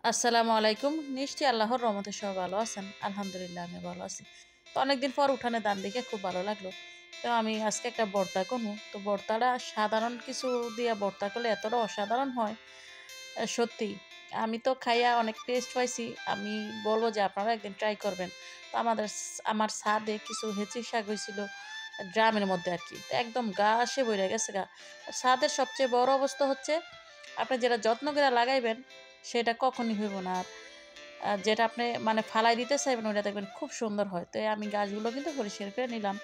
আসসালামু আলাইকুম। নিশ্চয়ই আল্লাহর রহমতে সবাই ভালো আছেন। আলহামদুলিল্লাহ আমি ভালো আছি। তো অনেকদিন পর উঠানে ধান দেখে খুব ভালো লাগলো। তো আমি আজকে একটা ভর্তা করবো। তো ভর্তাটা সাধারণ কিছু দিয়ে ভর্তা করলে এতটা অসাধারণ হয়, সত্যি। আমি তো খাইয়া অনেক টেস্ট পাইছি। আমি বলবো যে আপনারা একদিন ট্রাই করবেন। তো আমার ছাদে কিছু হেঁচি শাক হয়েছিল, ড্রামের মধ্যে আর কি। তো একদম ঘাসে ভরে গেছে গা। আর ছাদের সবচেয়ে বড় অবস্থা হচ্ছে আপনি যেটা যত্ন করে লাগাইবেন সেটা কখনই হইব না। আর যেটা আপনি মানে ফালাই দিতে চাইবেন ওইটা দেখবেন খুব সুন্দর হয়। তো আমি গাছগুলো কিন্তু পরিষ্কার করে নিলাম,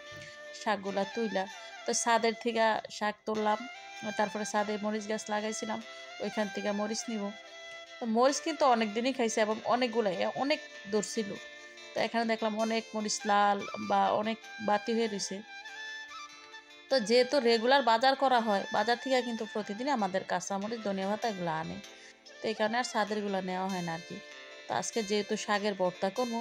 শাকগুলা তুইলা। তো ছাদের থেকে শাক তুললাম, তারপরে ছাদে মরিচ গাছ লাগাইছিলাম, ওইখান থেকে মরিচ নিব। তো মরিচ কিন্তু অনেক দিনই খাইছে এবং অনেকগুলাই অনেক ধরছিল। তো এখানে দেখলাম অনেক মরিচ লাল বা অনেক বাতি হয়ে রয়েছে। তো যেহেতু রেগুলার বাজার করা হয়, বাজার থেকে কিন্তু প্রতিদিন আমাদের কাঁচামরিচ ধনিয়া পাতা এগুলো আনে। তো এই কারণে আর ছাদেরগুলো নেওয়া হয় না আর কি। তো আজকে যেহেতু শাকের ভর্তা করবো,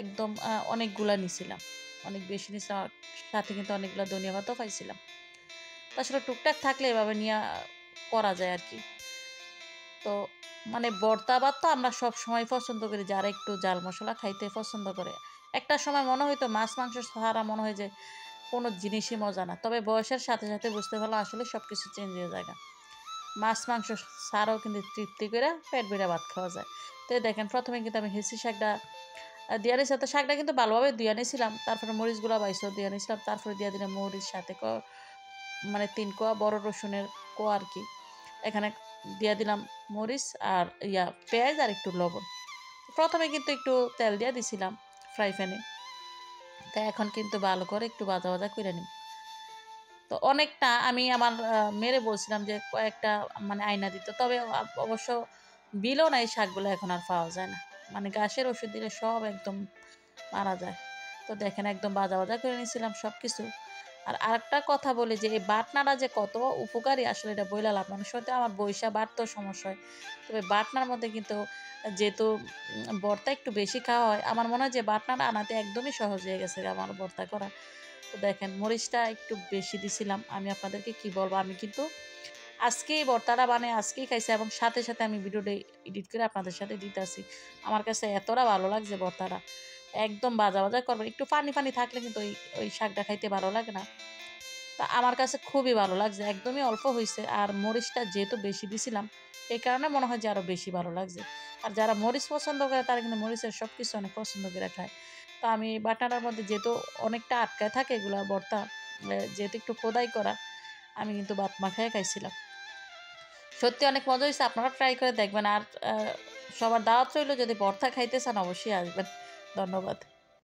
একদম অনেকগুলা নিছিলাম, অনেক বেশি নিছিলাম। আর সাথে কিন্তু অনেকগুলো ধনিয়া পাতাও পাইছিলাম। তাছাড়া টুকটাক থাকলে এভাবে নিয়ে করা যায় আর কি। তো মানে ভর্তা ভাত তো আমরা সব সময় পছন্দ করি, যারা একটু জাল মশলা খাইতে পছন্দ করে। একটা সময় মনে হইতো মাছ মাংস ছাড়া মনে হয় যে কোনো জিনিসই মজা না। তবে বয়সের সাথে সাথে বুঝতে পারলাম আসলে সব কিছু চেঞ্জ হয়ে যায়। মাছ মাংস ছাড়াও কিন্তু তৃপ্তি করে পেট ভরে ভাত খাওয়া যায়। তো এই দেখেন প্রথমে কিন্তু আমি হেঁচি শাকটা দিয়া নিয়েছিলাম। তো শাকটা কিন্তু ভালোভাবে ধুয়ে নিয়েছিলাম, তারপরে মরিচগুলো বাইসেও দিয়ে নিয়েছিলাম, তারপরে দিয়ে দিলাম মরিচ, সাথে মানে 3 কোয়া বড় রসুনের কোয়া আর কি। এখানে দিয়ে দিলাম মরিচ আর পেঁয়াজ আর একটু লবণ। প্রথমে কিন্তু একটু তেল দিয়ে দিছিলাম ফ্রাই প্যানে। তো এখন কিন্তু ভালো করে একটু ভাজা ভাজা করে নিই। তো অনেকটা আমি আমার মেয়েরে বলছিলাম যে কয়েকটা মানে আয়না দিত, তবে অবশ্য বিলও না, এই শাকগুলো এখন আর পাওয়া যায় না। মানে গাছের ওষুধ দিলে সব একদম মারা যায়। তো দেখেন একদম ভাজা ভাজা করে নিয়েছিলাম সব কিছু। আর আরেকটা কথা বলি যে এই বাটনাটা যে কত উপকারী আসলে এটা বইলা লাভ না। সত্যি আমার বইসা বাটতেও সমস্যা হয়, তবে বাটনার মধ্যে কিন্তু যেহেতু ভর্তা একটু বেশি খাওয়া হয়, আমার মনে হয় যে বাটনাটা আনাতে একদমই সহজ হয়ে গেছে আমার ভর্তা করা। তো দেখেন মরিচটা একটু বেশি দিছিলাম। আমি আপনাদেরকে কি বলবো, আমি কিন্তু আজকেই ভর্তাটা বানাই আজকেই খাইছি এবং সাথে সাথে আমি ভিডিওটা এডিট করে আপনাদের সাথে দিতেছি। আমার কাছে এতটা ভালো লাগছে ভর্তাটা। একদম ভাজা ভাজা করবেন, একটু পানি পানি থাকলে কিন্তু ওই ওই শাকটা খাইতে ভালো লাগে না। তা আমার কাছে খুবই ভালো লাগছে, একদমই অল্প হয়েছে। আর মরিচটা যেহেতু বেশি দিছিলাম, এই কারণে মনে হয় যে আরও বেশি ভালো লাগছে। আর যারা মরিচ পছন্দ করে তারা কিন্তু মরিচের সব কিছু অনেক পছন্দ করে খায়। তো আমি বাটনাটার মধ্যে যেহেতু অনেকটা আটকায় থাকে এগুলো ভর্তা, যেহেতু একটু খোদাই করা, আমি কিন্তু ভাত মাখায় খাইছিলাম। সত্যি অনেক মজা হয়েছে, আপনারা ট্রাই করে দেখবেন। আর সবার দাওয়াত রইল, যদি ভর্তা খাইতে চান অবশ্যই আসবেন। ধন্যবাদ।